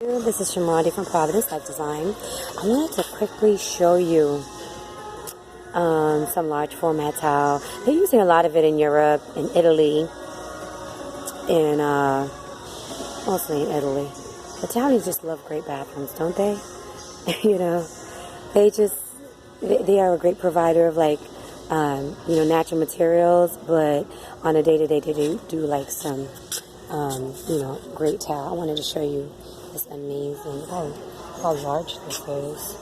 This is Shamradi from Providence Life Design. I wanted to quickly show you some large format tile. They're using a lot of it in Europe, in Italy, mostly in Italy. Italians just love great bathrooms, don't they? You know, they are a great provider of natural materials, but on a day-to-day they do like some, great tile. I wanted to show you this amazing, how large this is,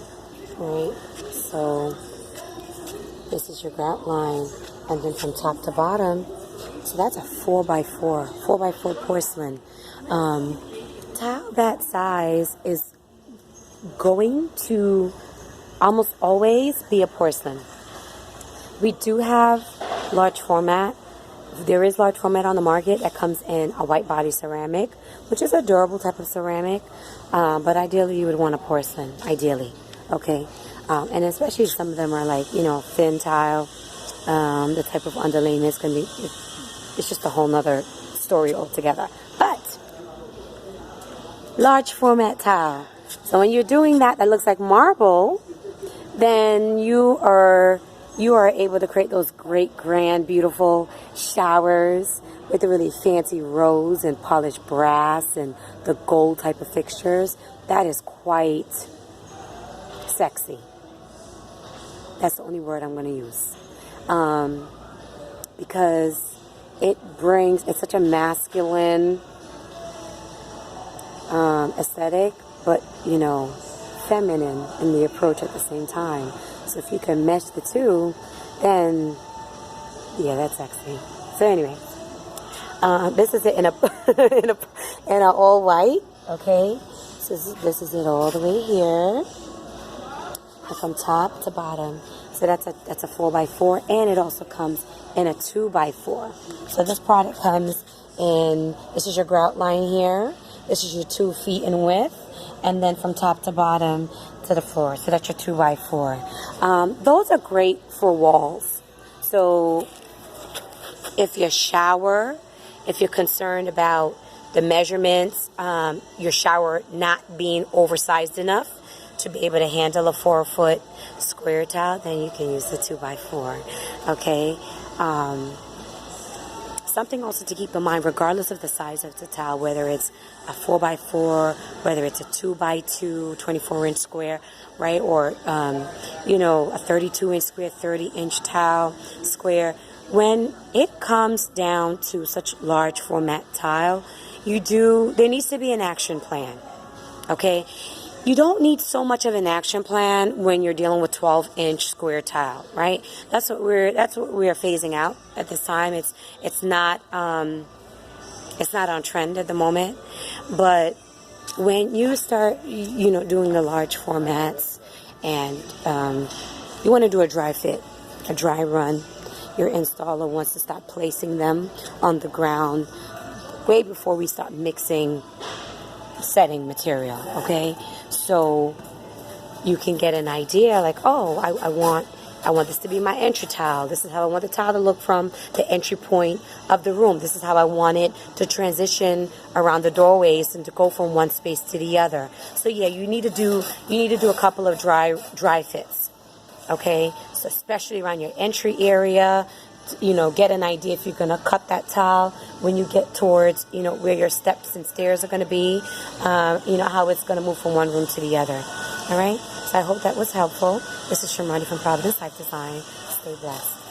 right? So this is your grout line, and then from top to bottom, so that's a 4x4 porcelain. Tile that size is going to almost always be a porcelain. We do have large format. There is large format on the market that comes in a white body ceramic, which is a durable type of ceramic, but ideally you would want a porcelain, ideally, okay? And especially some of them are like, thin tile, the type of underlayment is going to be, it's just a whole nother story altogether. But large format tile. So when you're doing that looks like marble, then you are able to create those great, grand, beautiful showers with the really fancy rose and polished brass and the gold type of fixtures. That is quite sexy. That's the only word I'm going to use. Because it's such a masculine aesthetic, but, feminine in the approach at the same time. So if you can mesh the two, then, yeah, that's sexy. So anyway, this is it in a all white, okay? So this is it all the way here, and from top to bottom. So that's a 4x4, and it also comes in a 2x4. So this product comes in. This is your grout line here. This is your 2 feet in width, and then from top to bottom to the floor. So that's your 2x4. Those are great for walls. So if you're concerned about the measurements, your shower not being oversized enough to be able to handle a 4-foot square tile, then you can use the 2x4. Okay. Something also to keep in mind, regardless of the size of the tile, whether it's a 4x4, whether it's a 2x2, 24-inch square, right, or a 32-inch square, 30-inch tile square. When it comes down to such large format tile, there needs to be an action plan. Okay. You don't need so much of an action plan when you're dealing with 12-inch square tile, right? That's what we're phasing out at this time. It's not on trend at the moment. But when you start, doing the large formats, and you want to do a dry fit, a dry run, your installer wants to start placing them on the ground way before we start mixing setting material, okay? So you can get an idea like, oh, I want this to be my entry tile. This is how I want the tile to look from the entry point of the room. This is how I want it to transition around the doorways and to go from one space to the other. So yeah, you need to do a couple of dry fits, okay? So especially around your entry area, get an idea if you're going to cut that tile when you get towards, where your steps and stairs are going to be, how it's going to move from one room to the other. All right? So I hope that was helpful. This is Shamradi from Providence Life Design. Stay blessed.